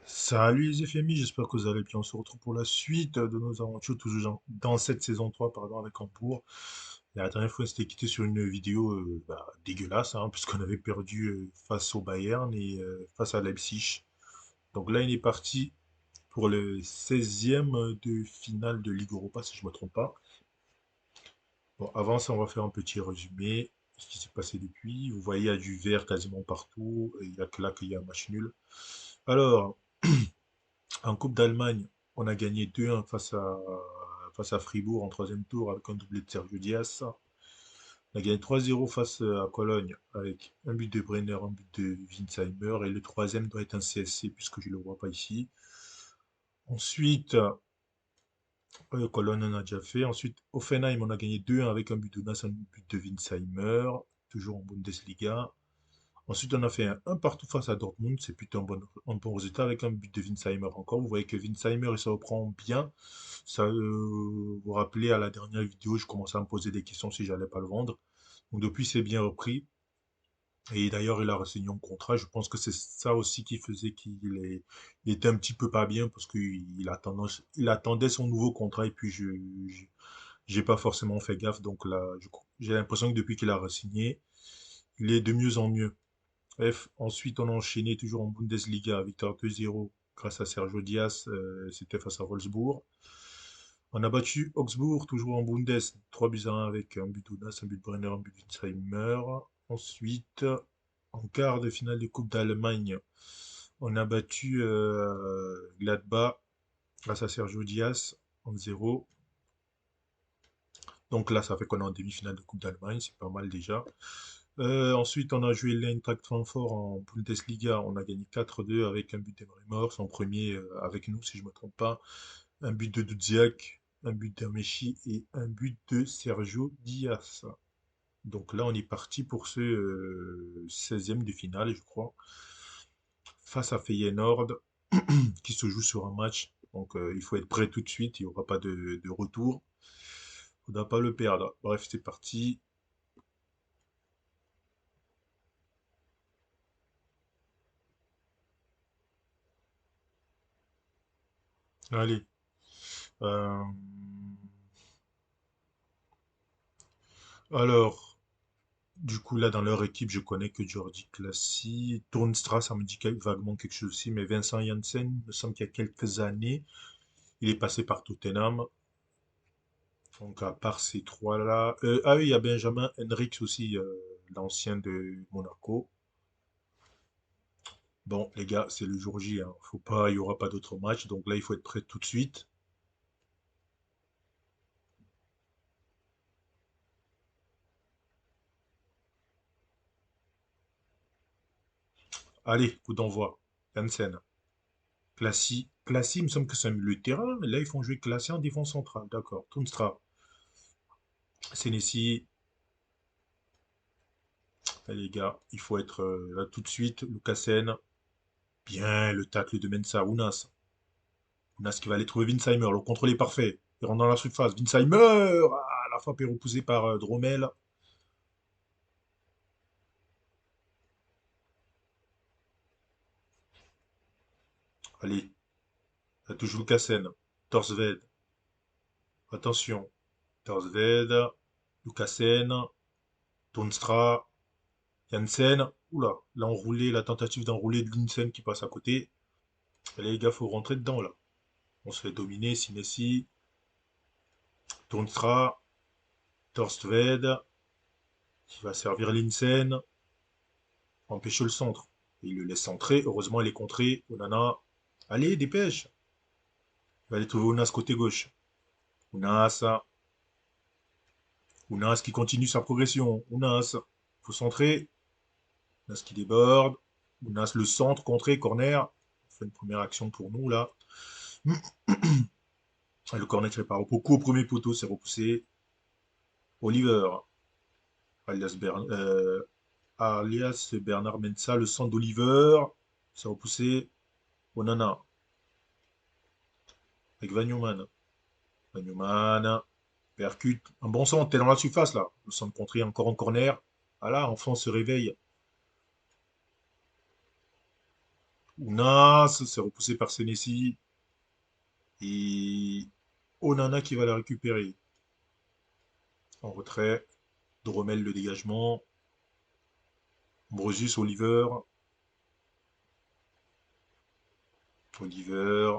Salut les FMI, j'espère que vous allez bien. On se retrouve pour la suite de nos aventures, toujours dans cette saison 3, pardon, avec Hambourg. La dernière fois, on s'était quitté sur une vidéo dégueulasse, hein, puisqu'on avait perdu face au Bayern et face à Leipzig. Donc là, il est parti pour le 16e de finale de Ligue Europa, si je ne me trompe pas. Bon, avant ça, on va faire un petit résumé de ce qui s'est passé depuis. Vous voyez, il y a du vert quasiment partout. Et il n'y a que là qu'il y a un match nul. Alors, en Coupe d'Allemagne, on a gagné 2-1 face à Fribourg en troisième tour avec un doublé de Sergio Dias. On a gagné 3-0 face à Cologne avec un but de Brenner, un but de Winsheimer. Et le troisième doit être un CSC puisque je ne le vois pas ici. Ensuite, Cologne, on a déjà fait. Ensuite, Offenheim, on a gagné 2-1 avec un but de Nas, un but de Winsheimer. Toujours en Bundesliga. Ensuite, on a fait un partout face à Dortmund. C'est plutôt un bon résultat avec un but de Winsheimer encore. Vous voyez que Winsheimer, il se reprend bien. Ça, vous rappelez, à la dernière vidéo, je commençais à me poser des questions si j'allais pas le vendre. Donc depuis, c'est bien repris. Et d'ailleurs, il a re-signé un contrat. Je pense que c'est ça aussi qui faisait il était un petit peu pas bien parce il attendait son nouveau contrat et puis j'ai pas forcément fait gaffe. Donc là, j'ai l'impression que depuis qu'il a re-signé, il est de mieux en mieux. Bref, ensuite on a enchaîné toujours en Bundesliga, victoire 2-0 grâce à Sergio Dias, c'était face à Wolfsburg. On a battu Augsbourg, toujours en Bundes, 3 buts à 1 avec un but d'Ounas, un but de Brenner, un but d'Insheimer. Ensuite, en quart de finale de Coupe d'Allemagne, on a battu Gladbach grâce à Sergio Dias en 0. Donc là, ça fait qu'on est en demi-finale de Coupe d'Allemagne, c'est pas mal déjà. Ensuite, on a joué l'Eintracht Francfort en Bundesliga. On a gagné 4-2 avec un but d'Emery Mors, son premier avec nous, si je ne me trompe pas. Un but de Dudziak, un but d'Amechi et un but de Sergio Dias. Donc là, on est parti pour ce 16e de finale, je crois, face à Feyenoord, qui se joue sur un match. Donc il faut être prêt tout de suite, il n'y aura pas de retour. Il ne faudra pas le perdre. Bref, c'est parti. Allez. Euh, alors, du coup, là, dans leur équipe, je connais que Jordi Classi. Toornstra, ça me dit vaguement quelque chose aussi. Mais Vincent Janssen, il me semble qu'il y a quelques années, il est passé par Tottenham. Donc, à part ces trois-là. Ah oui, il y a Benjamin Henriks aussi, l'ancien de Monaco. Bon, les gars, c'est le jour J, hein. Faut pas, il n'y aura pas d'autres matchs. Donc là, il faut être prêt tout de suite. Allez, coup d'envoi. Janssen. Classi. Classi, il me semble que c'est un milieu de terrain. Mais là, ils font jouer Classi en défense centrale. D'accord. Toornstra. Senesi. Allez, les gars, il faut être là tout de suite. Lucasen. Bien, le tacle de Mensah. Ounas. Ounas qui va aller trouver Winsheimer. Le contrôle est parfait. Il rentre dans la surface. Winsheimer. Ah, la frappe est repoussée par Dromel. Allez, ça touche Lucasen. Torsved. Attention. Torsved. Lucasen. Toonstra. Janssen. Oula, l'enroulé, la tentative d'enrouler de Linsen qui passe à côté. Allez, les gars, faut rentrer dedans là. On se fait dominer. Sinesi. Toonstra. Torsved. Qui va servir Linsen. Empêcher le centre. Il le laisse centrer. Heureusement, il est contré. Onana. Allez, dépêche. Il va aller trouver Ounas côté gauche. Ounas. Ounas qui continue sa progression. Ounas. Faut centrer. Ounas qui déborde. Ounas le centre, contré, corner. On fait une première action pour nous là. Le corner tiré par Opoku au premier poteau, c'est repoussé. Oliver. Alias Bernard Mensa, le centre d'Oliver. C'est repoussé. Onana. Avec Vagnoman. Vagnoman. Percute. Un bon centre, t'es dans la surface là. Le centre contré encore en corner. Voilà, enfin on se réveille. Ounas, c'est repoussé par Senesi. Et Onana qui va la récupérer. En retrait. Dromel le dégagement. Ambrosius, Oliver. Oliver.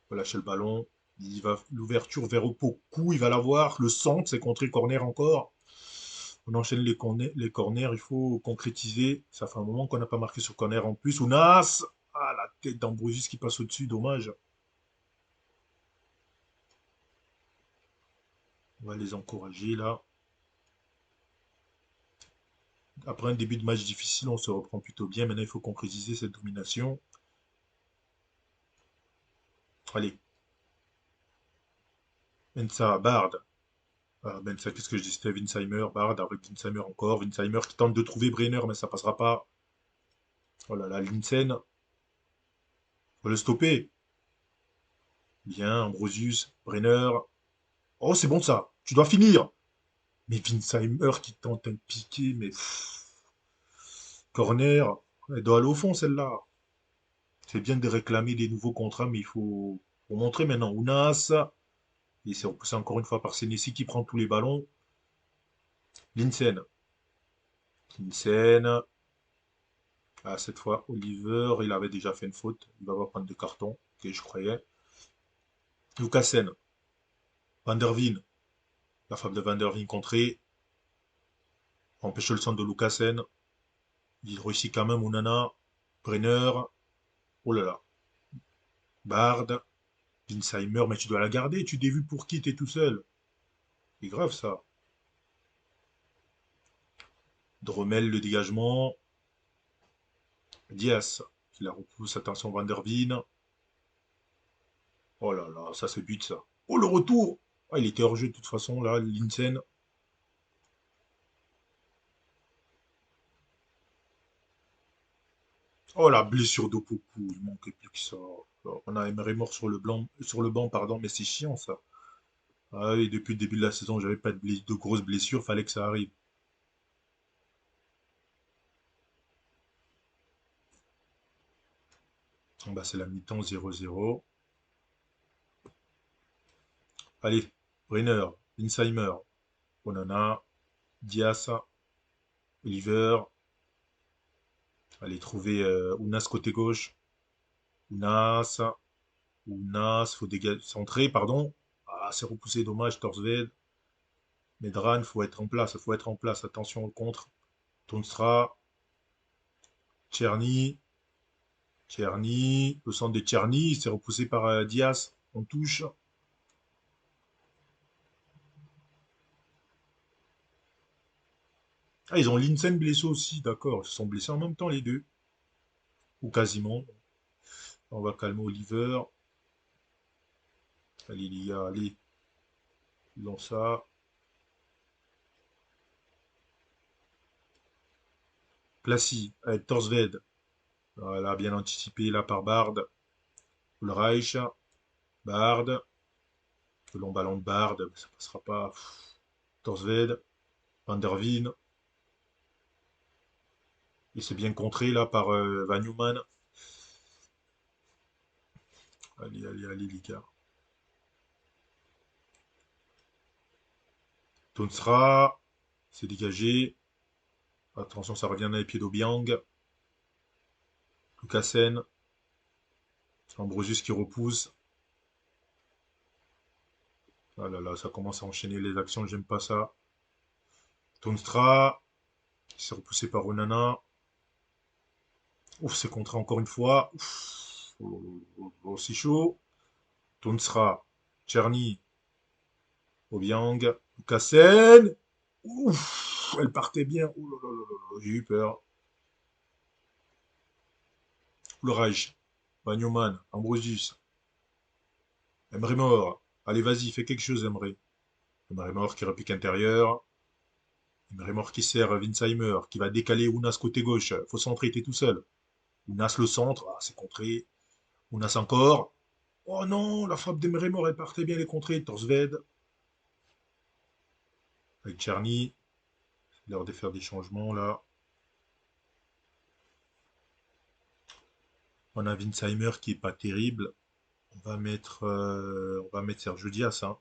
Va lâcher le ballon. Il va l'ouverture vers Opoku. Il va l'avoir. Le centre, c'est contré corner encore. On enchaîne les corners. Il faut concrétiser. Ça fait un moment qu'on n'a pas marqué sur corner en plus. Ounas. Ah, la tête d'Ambrosius qui passe au-dessus. Dommage. On va les encourager là. Après un début de match difficile, on se reprend plutôt bien. Maintenant, il faut concrétiser cette domination. Allez, Mensa, Bard. Ah, Mensa, qu'est-ce que je dis? C'était Winsheimer, Bard avec Winsheimer encore. Winsheimer qui tente de trouver Brenner, mais ça passera pas. Oh là là, Linsen. Faut le stopper. Bien, Ambrosius, Brenner. Oh, c'est bon ça. Tu dois finir. Mais Winsheimer qui tente un piqué, mais corner. Elle doit aller au fond celle-là. C'est bien de réclamer des nouveaux contrats, mais faut montrer maintenant. Ounas. Et c'est repoussé encore une fois par Senesi qui prend tous les ballons. Linsen. Linsen. Ah, cette fois, Oliver, il avait déjà fait une faute. Il va pas prendre de carton, que je croyais. Lucasen. Van der Veen. La frappe de Van der Veen contrée. Empêche le centre de Lucasen. Il réussit quand même Onana. Brenner. Oh là là. Bard. Winsheimer, mais tu dois la garder. Tu t'es vu pour qui? T'es tout seul. C'est grave ça. Dromel, le dégagement. Diaz, qui la repousse. Attention, Van der Veen. Oh là là, ça c'est but ça. Oh le retour! Ah, il était hors jeu de toute façon là, Linsen. Oh la blessure d'Opoku, il manquait plus que ça. Alors, on a Emery mort sur le banc, pardon, mais c'est chiant ça. Ah oui, depuis le début de la saison, j'avais pas de grosses blessures, fallait que ça arrive. Bon, bah, c'est la mi-temps 0-0. Allez, Brenner, Linsheimer, Onana, Diaz, Oliver. Allez trouver Ounas côté gauche. Ounas, Ounas, faut centrer, pardon. Ah, c'est repoussé, dommage, Torsved. Medran, faut être en place, faut être en place. Attention au contre. Toonstra, Tcherny, Tcherny, le centre de Tcherny, c'est repoussé par Diaz. On touche. Ah, ils ont Linsen blessé aussi, d'accord. Ils se sont blessés en même temps les deux. Ou quasiment. On va calmer Oliver. Allez les gars, allez. Ils ont ça. Placy, avec Torsved. Voilà, bien anticipé là par Bard. Ulreich, Bard. Le long ballon de Bard, ça passera pas. Torsved, Van der Veen. Et c'est bien contré là par Van Newman. Allez, allez, allez les gars. Tonsra, c'est dégagé. Attention, ça revient dans les pieds d'Obiang. Lucasen. Ambrosius qui repousse. Ah là là, ça commence à enchaîner les actions, j'aime pas ça. Tonstra, qui s'est repoussé par Onana. Ouf, c'est contré encore une fois. Ouf, oh, oh, oh, c'est chaud. Tonsra, Tcherny, Obiang, Lucasen. Ouf, elle partait bien. Ouh là là là là, j'ai eu peur. Ulreich, Bagnoman, Ambrosius, Emery Mort. Allez, vas-y, fais quelque chose, Emery. Emery Mort qui repique intérieur. Emery Mort qui sert Winsheimer, qui va décaler Ounas côté gauche. Faut centrer, t'es tout seul. Ounas le centre, ah, c'est contré. Ounas encore. Oh non, la frappe d'Emery Mort, elle partait bien les contrées. Torsved, avec Tcherny. C'est l'heure de faire des changements là. On a Winsheimer qui est pas terrible. On va mettre Sergio Diaz, hein.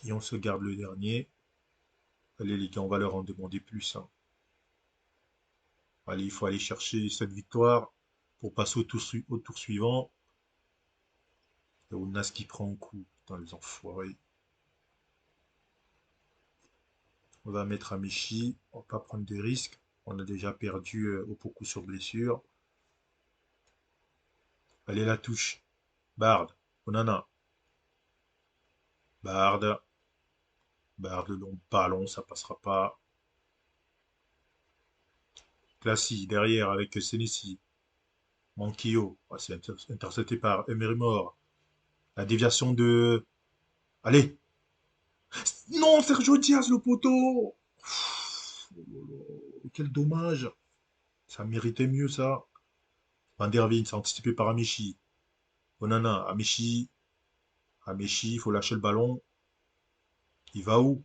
Et on se garde le dernier. Allez les gars, on va leur en demander plus, hein. Allez, il faut aller chercher cette victoire pour passer au tour suivant. Et Ounas qui prend un coup. Putain, les enfoirés. On va mettre Amishi. On va pas prendre de risques. On a déjà perdu au beaucoup sur blessure. Allez, la touche. Bard. Onana. Bard. Bard, le long ballon, ça passera pas. Classy, derrière, avec Senesi. Manquillo. Ah, c'est intercepté par Emery Mor. La déviation de... Allez. Non, Sergio Diaz, le poteau. Oh là là, quel dommage. Ça méritait mieux, ça. Van der Veen, c'est anticipé par Amishi. Onana, Amishi. Amishi, il faut lâcher le ballon. Il va où?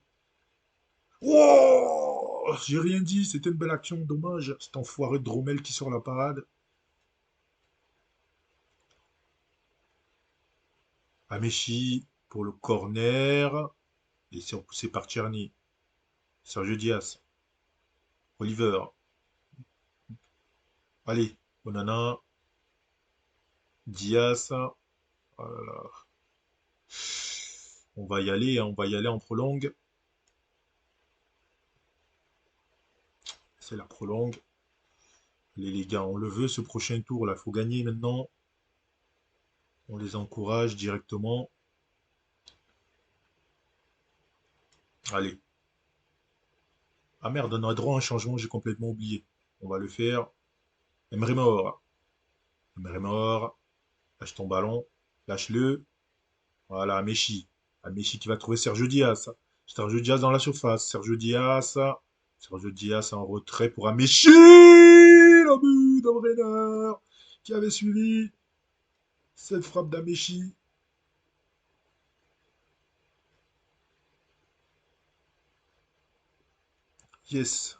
Oh, j'ai rien dit, c'était une belle action, dommage. Cet enfoiré de Dromel qui sort la parade. Amishi pour le corner. Et c'est repoussé par Tcherny. Sergio Diaz. Oliver. Allez, Onana. Diaz. Oh là là. On va y aller, hein, on va y aller en prolongue. C'est la prolongue. Allez les gars, on le veut ce prochain tour là, faut gagner maintenant. On les encourage directement. Allez. Ah merde, on a droit à un changement, j'ai complètement oublié. On va le faire. Emery mort. Emery mort. Lâche ton ballon. Lâche-le. Voilà, Amechi. Amechi qui va trouver Sergio Diaz. Sergio Diaz dans la surface. Sergio Diaz. Sergio Diaz en retrait pour Amechi. Le but d'Entraîneur qui avait suivi cette frappe d'Amechi. Yes.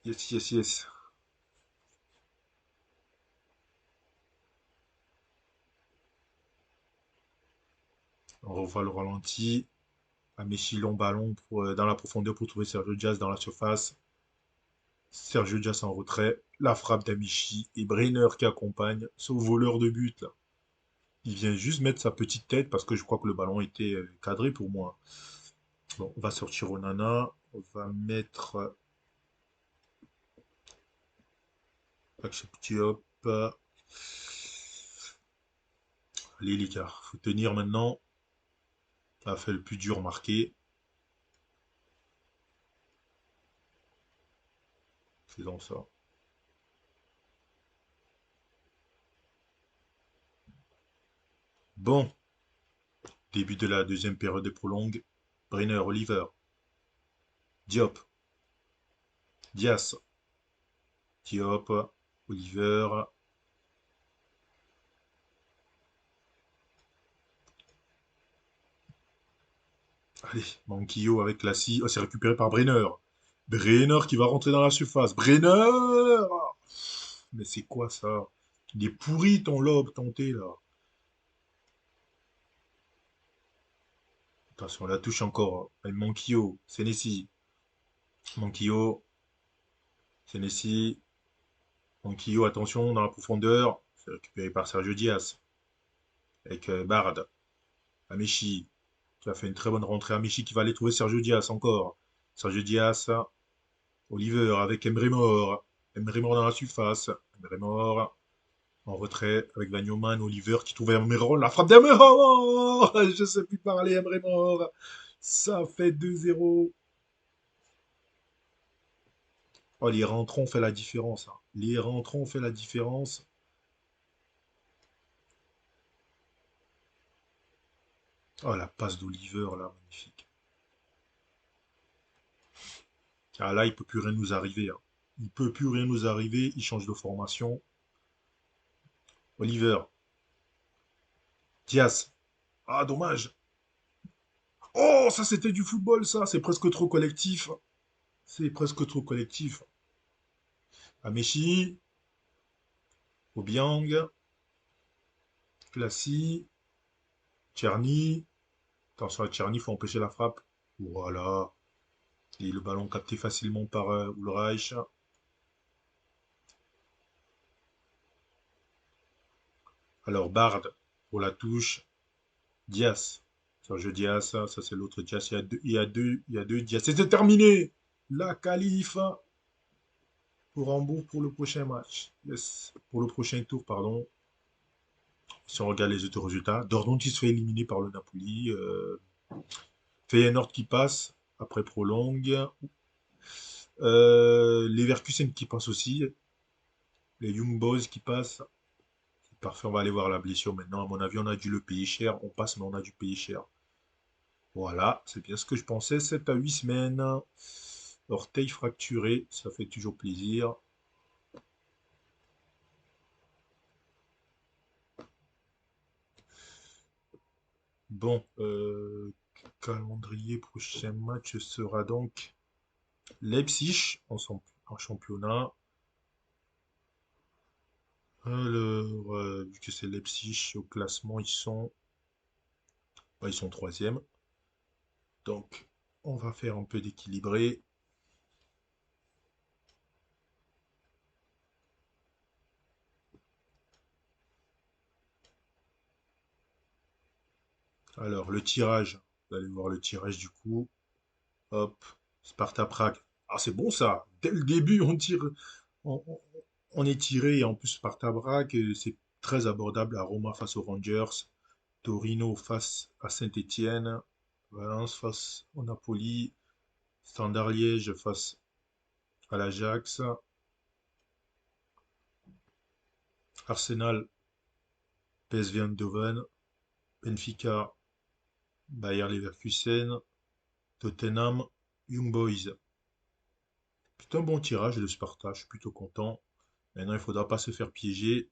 Yes, yes, yes. On revoit le ralenti. Amechi long ballon dans la profondeur pour trouver Sergio Diaz dans la surface. Sergio Diaz en retrait. La frappe d'Amichi et Brenner qui accompagne ce voleur de but là. Il vient juste mettre sa petite tête parce que je crois que le ballon était cadré pour moi. Bon, on va sortir Onana. On va mettre Accepti hop. Allez les gars, faut tenir maintenant. On a fait le plus dur marqué. Faisons ça. Bon, début de la deuxième période de prolongue. Brenner, Oliver, Diop, Diaz, Diop, Oliver. Allez, Manquillo avec la scie. Oh, c'est récupéré par Brenner. Brenner qui va rentrer dans la surface. Brenner! Mais c'est quoi ça? Il est pourri ton lob tenté là. Attention, la touche encore. Avec Manquillo. Senesi. Manquillo. Senesi. Manquillo, attention, dans la profondeur. C'est récupéré par Sergio Diaz. Avec Bard. Amichi. Qui a fait une très bonne rentrée. Amichi qui va aller trouver Sergio Diaz encore. Sergio Diaz. Oliver avec Emre Mor. Emre Mor dans la surface. Emre Mor. En retrait avec Vagnoman, Oliver qui trouvait Emre. La frappe d'Emre Mor. Je ne sais plus parler, Emre Mor. Ça fait 2-0. Oh, les rentrons fait la différence, hein. Les rentrons fait la différence. Oh, la passe d'Oliver, là, magnifique. Ah, là, il peut plus rien nous arriver, hein. Il peut plus rien nous arriver. Il change de formation. Oliver. Diaz. Ah, dommage. Oh, ça, c'était du football, ça. C'est presque trop collectif. C'est presque trop collectif. Amechi, Obiang, Classy, Tcherny. Attention à Tcherny, il faut empêcher la frappe. Voilà. Et le ballon capté facilement par Ulreich. Alors Bard pour la touche. Diaz. Sergio Diaz, ça c'est l'autre Diaz. Il y a deux Diaz. C'est terminé. La qualif pour Hambourg pour le prochain match. Yes. Pour le prochain tour, pardon. Si on regarde les autres résultats, Dortmund se fait éliminer par le Napoli. Feyenoord qui passe après prolongue. Leverkusen qui passe aussi. Les Young Boys qui passent. C'est parfait, on va aller voir la blessure maintenant. À mon avis, on a dû le payer cher. On passe, mais on a dû payer cher. Voilà, c'est bien ce que je pensais. 7 à 8 semaines. Orteil fracturé, ça fait toujours plaisir. Bon, calendrier prochain match sera donc Leipzig en championnat. Alors, vu que c'est Leipzig au classement, ils sont troisième. Donc, on va faire un peu d'équilibré. Alors, le tirage. Vous allez voir le tirage du coup. Hop, Sparta Prague. Ah, c'est bon ça. Dès le début, on tire, on, on- on est tiré. Et en plus, Sparta Prague, c'est très abordable. À Roma face aux Rangers, Torino face à Saint-Étienne, Valence face au Napoli, Standard Liège face à l'Ajax, Arsenal, PSV Eindhoven, Benfica, Bayer Leverkusen, Tottenham, Young Boys. C'est un bon tirage de Sparta, je suis plutôt content. Maintenant, il ne faudra pas se faire piéger.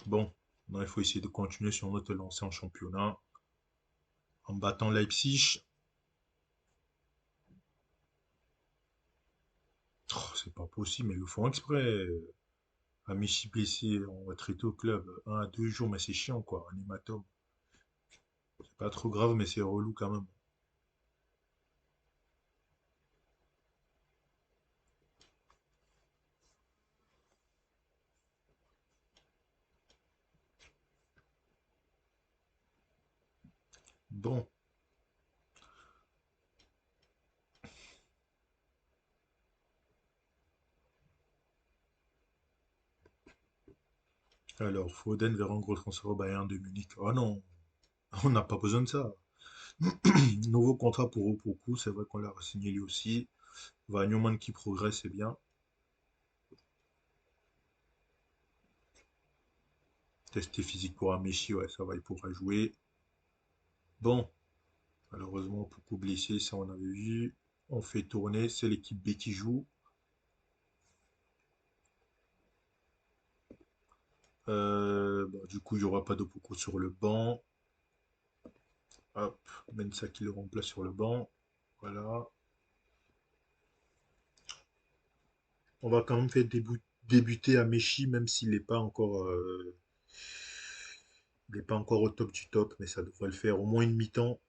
Bon, maintenant, il faut essayer de continuer sur notre lancée en championnat en battant Leipzig. Oh, c'est pas possible, mais ils le font exprès. À Michi blessé, on va traiter au club 1 à 2 jours, mais c'est chiant quoi, un hématome. C'est pas trop grave, mais c'est relou quand même. Bon, alors Foden vers un gros transfert au Bayern de Munich. Oh non, on n'a pas besoin de ça. Nouveau contrat pour eux pour coup, c'est vrai qu'on l'a signé lui aussi. Va Newman qui progresse, c'est bien. Test physique pour Amechi, ouais, ça va, il pourra jouer. Bon, malheureusement, beaucoup blessé, ça on avait vu. On fait tourner, c'est l'équipe B qui joue. Bon, du coup, il n'y aura pas de beaucoup sur le banc. Hop, Mensah qui le remplace sur le banc. Voilà. On va quand même faire débuter Amechi, même s'il n'est pas encore au top du top, mais ça devrait le faire au moins une mi-temps.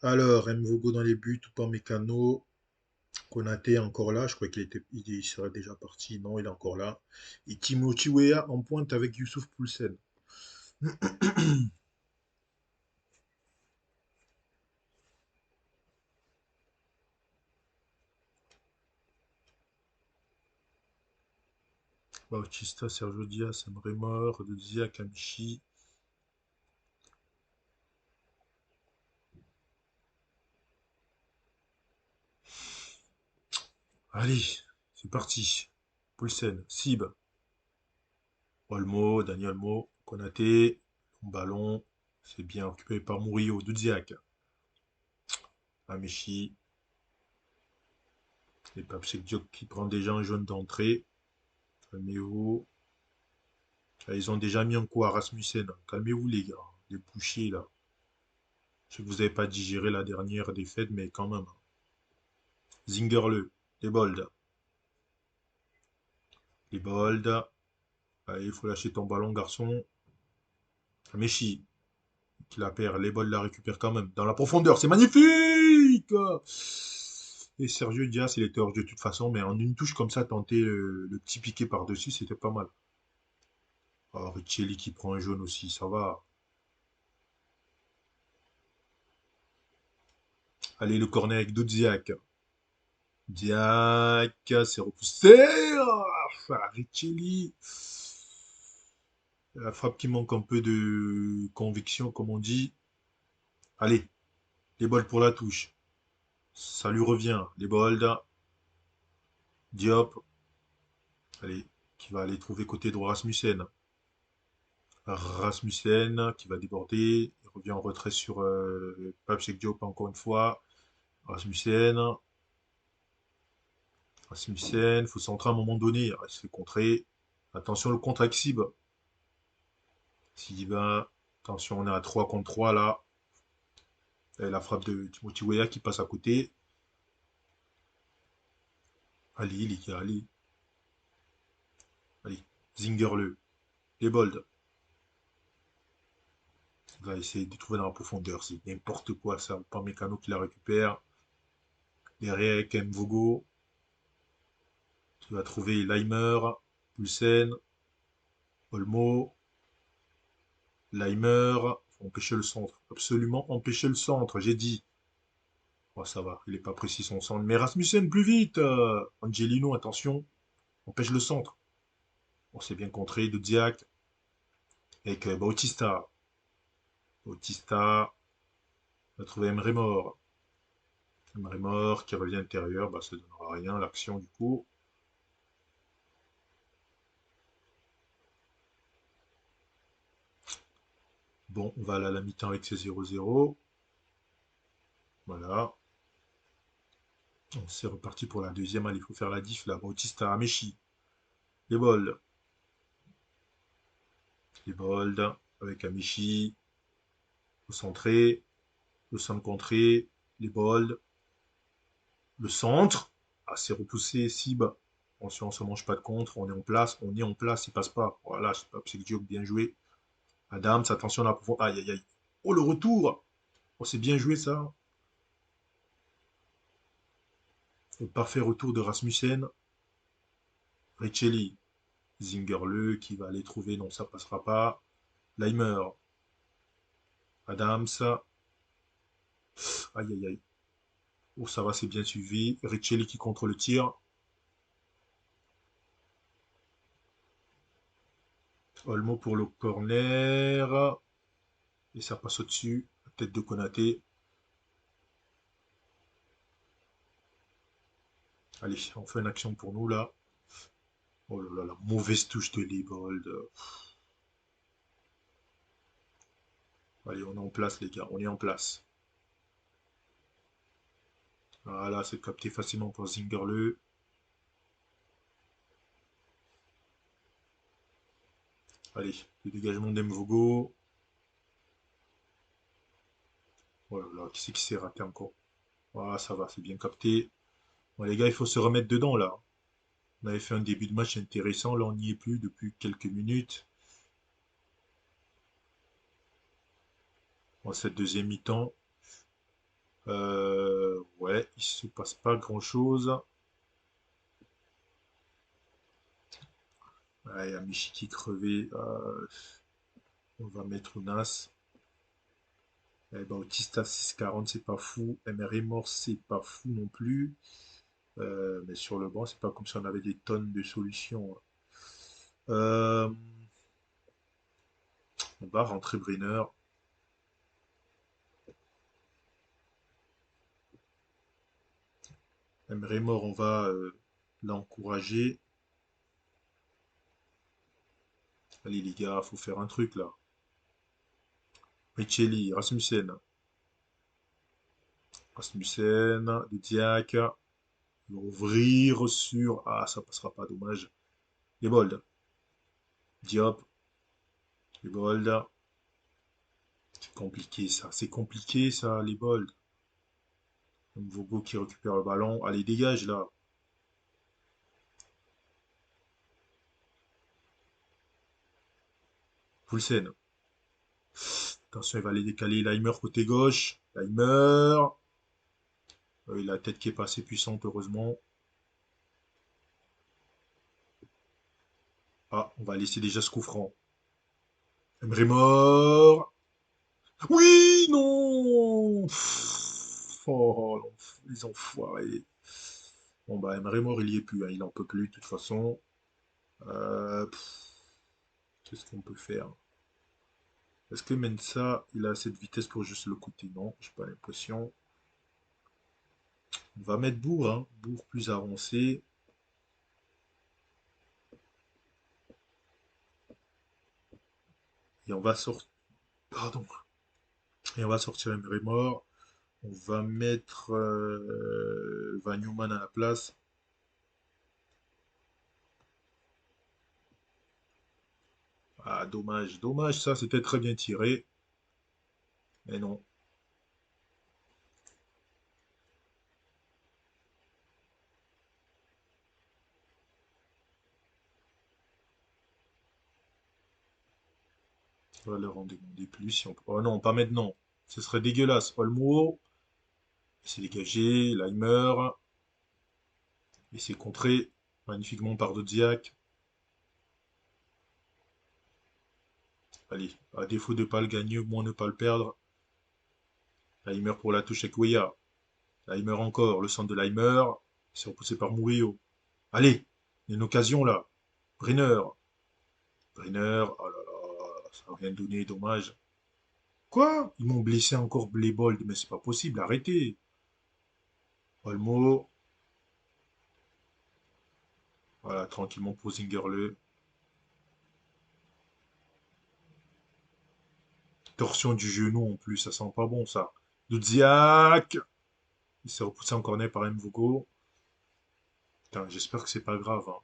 Alors, Mvogo dans les buts, Upamecano, Konaté est encore là. Je crois il serait déjà parti. Non, il est encore là. Et Timothy Weah en pointe avec Youssouf Poulsen. Bautista, Sergio Diaz, Emre Mor, De Zia, Kamichi. Allez, c'est parti. Poulsen, Sib, Olmo, Daniel Olmo, Konaté, long ballon. C'est bien occupé par Murillo, Dudziak, Amichi, Et Papsek Diop qui prend déjà un jaune d'entrée. Calmez-vous. Ah, ils ont déjà mis un coup à Rasmussen. Calmez-vous les gars. Les bouchiers là. Je sais que vous n'avez pas digéré la dernière défaite, mais quand même. Zingerle. Les bold. Les bold. Allez, il faut lâcher ton ballon, garçon. Meshi, qui la perd. Les bold la récupère quand même. Dans la profondeur, c'est magnifique. Et Sergio Diaz, il était hors jeu de toute façon, mais en une touche comme ça, tenter le petit piqué par-dessus, c'était pas mal. Oh, Richelli qui prend un jaune aussi, ça va. Allez, le corner avec Doudziak. Diak, c'est repoussé. Richelli. La frappe qui manque un peu de conviction, comme on dit. Allez, les balles pour la touche. Ça lui revient. Les balles. Diop. Allez, qui va aller trouver côté droit Rasmussen. Rasmussen qui va déborder. Il revient en retrait sur Papsek Diop encore une fois. Rasmussen. Rasmussen. Faut centrer à un moment donné. Il se fait contrer. Attention le contre avec Sib. S'il va. Attention, on est à 3 contre 3 là. Et la frappe de Timothy Weah qui passe à côté. Allez, les gars, allez. Allez. Zingerle. Les bold. Il va essayer de trouver dans la profondeur. C'est n'importe quoi ça. Pas Mécano qui la récupère. Derrière avec Mvogo. Tu vas trouver Leimer. Pulsen. Olmo. Leimer. Faut empêcher le centre. Absolument empêcher le centre, j'ai dit. Oh, ça va, il n'est pas précis son centre. Mais Rasmussen, plus vite Angelino, attention. Empêche le centre. On s'est bien contré de Diac. Avec Bautista. Bautista. On a trouvé Emre Mort. Emre Mort qui revient à l'intérieur. Bah, ça ne donnera rien, l'action du coup. Bon, on va aller à la mi-temps avec ces 0-0. Voilà. C'est reparti pour la deuxième. Allez, il faut faire la diff là. Bautista, Amechi. Les bols. Les bold. Avec Amechi. Le centré. Le centre contré. Les bold. Le centre. Ah, c'est repoussé. Sib. Attention, on ne se mange pas de contre. On est en place. On est en place. Il passe pas. Voilà, c'est Diop, bien joué. Adams, attention là. Aïe, aïe, aïe. Oh, le retour. Oh, c'est bien joué ça. Le parfait retour de Rasmussen. Richelli. Zingerle qui va aller trouver. Non, ça passera pas. Leimer. Adams. Aïe, aïe, aïe. Oh, ça va, c'est bien suivi. Richelli qui contre le tir. Olmo pour le corner. Et ça passe au-dessus. La tête de Konaté. Allez, on fait une action pour nous là. Oh là là, la mauvaise touche de Liebold. Allez, on est en place les gars, on est en place. Voilà, c'est capté facilement pour Zingerle. Allez, le dégagement d'Emvogo. Oh là là, qui c'est qui s'est raté encore? Voilà, ça va, c'est bien capté. Bon les gars, il faut se remettre dedans là. On avait fait un début de match intéressant, là on n'y est plus depuis quelques minutes. Bon, cette deuxième mi-temps, ouais, il se passe pas grand-chose. Ouais, il y a Michi qui est crevé. On va mettre Ounas. Eh ben, Autista 6,40, c'est pas fou. MR est mort, c'est pas fou non plus. Mais sur le banc, c'est pas comme si on avait des tonnes de solutions. Euh, on va rentrer Brenner. MR est mort, on va l'encourager. Allez les gars, faut faire un truc là. Richelli, Rasmussen. Rasmussen, Diak. On va ouvrir sur... Ah, ça passera pas, dommage. Les bolds. Diop. Les bolds. C'est compliqué ça, les bolds. Mvogo qui récupère le ballon. Allez, dégage là. Poulsen. Attention, il va aller décaler. Laimer côté gauche. Laimer. Il a la tête qui est pas assez puissante, heureusement. Ah, on va laisser déjà ce coup franc. Emery mort. Oui, non. Oh, les enfoirés. Bon, bah, Emery mort, il y est plus, hein. Il en peut plus, de toute façon. Qu'est-ce qu'on peut faire? Est-ce que Mensa, il a cette vitesse pour juste le côté? Non, j'ai pas l'impression. On va mettre Bourg, hein. Bourg plus avancé. Et on va sortir. Pardon. Et on va sortir Emery mort. On va mettre Van Newman à la place. Ah, dommage, dommage, ça, c'était très bien tiré. Mais non. On va leur en demander plus. Si on... Oh non, pas maintenant. Ce serait dégueulasse. Olmo, c'est dégagé. Leimer, et c'est contré magnifiquement par Dodziak. Allez, à défaut de ne pas le gagner, au moins ne pas le perdre. Leimer pour la touche avec Weah. Leimer encore, le centre de Leimer. C'est repoussé par Murillo. Allez, il y a une occasion là. Brenner. Brenner, oh là là, ça n'a rien donné, dommage. Quoi? Ils m'ont blessé encore Bold, mais c'est pas possible, arrêtez. Olmo, voilà, tranquillement pour Zingerle. Torsion du genou en plus, ça sent pas bon ça. Dudziak, il s'est repoussé en corner par Mvogo. Putain, j'espère que c'est pas grave, hein.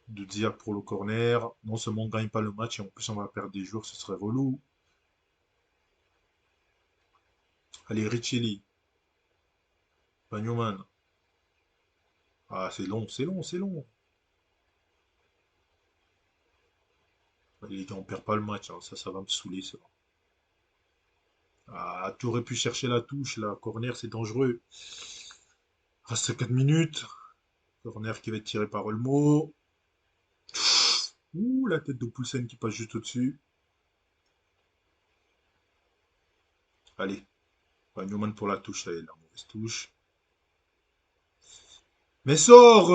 Dudziak pour le corner. Non seulement on gagne pas le match, et en plus on va perdre des jours, ce serait relou. Allez, Richelli, Bagnoman. Ah, c'est long, c'est long, c'est long. Allez, les gars, on perd pas le match, hein. Ça va me saouler, ça. Ah, tu aurais pu chercher la touche, là. Corner, c'est dangereux. Reste 4 minutes. Corner qui va être tiré par Olmo. Ouh, la tête de Poulsen qui passe juste au-dessus. Allez, ouais, Newman pour la touche, allez, la mauvaise touche. Mais sors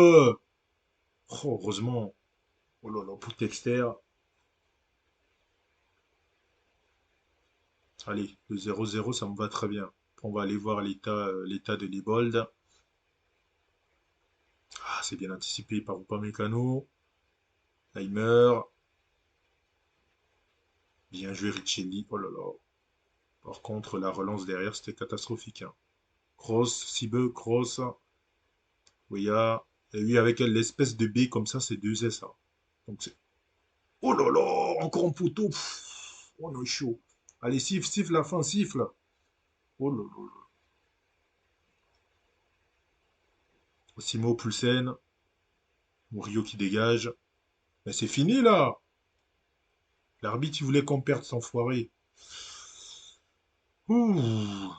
Oh, heureusement. Oh là là, pour Texter. Allez, le 0-0, ça me va très bien. On va aller voir l'état de Libold. Ah, c'est bien anticipé par Upamecano. Timer. Bien joué Richelli. Oh là là. Par contre, la relance derrière, c'était catastrophique, hein. Kroos, Sibe, Kroos. Weah. Et oui, avec l'espèce de B comme ça, c'est 2 S, hein. Donc c'est... Oh là là, encore un poteau. Pff, oh, on est chaud. Allez, siffle, siffle la fin, siffle. Oh là là. Simo Poulsen. Murillo qui dégage. Mais c'est fini là. L'arbitre, il voulait qu'on perde sans foirer. Ouh.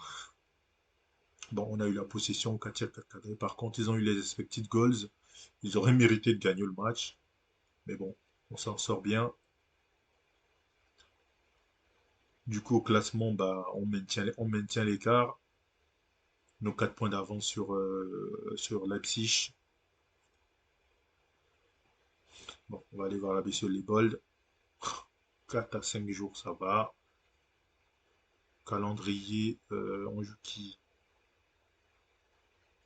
Bon, on a eu la possession 4 tirs, 4 cadrés. Par contre, ils ont eu les expected goals. Ils auraient mérité de gagner le match. Mais bon, on s'en sort bien. Du coup, au classement, bah, on maintient l'écart. Nos 4 points d'avance sur Leipzig. Bon, on va aller voir la bestiole les bold. 4 à 5 jours, ça va. Calendrier, on joue qui?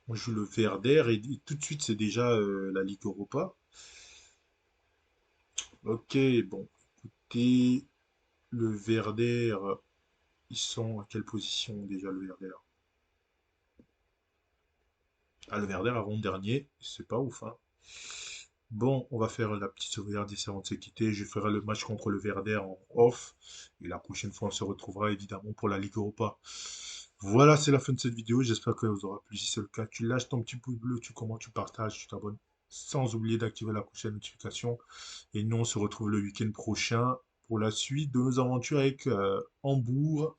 On joue le VRDR et tout de suite, c'est déjà la Ligue Europa. Ok, bon, écoutez, le VRDR, Ils sont à quelle position déjà le Werder? Ah, le Werder avant-dernier, c'est pas ouf, hein. Bon, on va faire la petite sauvegarde ici avant de se quitter. Je ferai le match contre le Werder en off. Et la prochaine fois, on se retrouvera évidemment pour la Ligue Europa. Voilà, c'est la fin de cette vidéo. J'espère que vous aura plu. Si c'est le cas, tu lâches ton petit pouce bleu, tu commentes, tu partages, tu t'abonnes. Sans oublier d'activer la prochaine notification. Et nous, on se retrouve le week-end prochain pour la suite de nos aventures avec Hambourg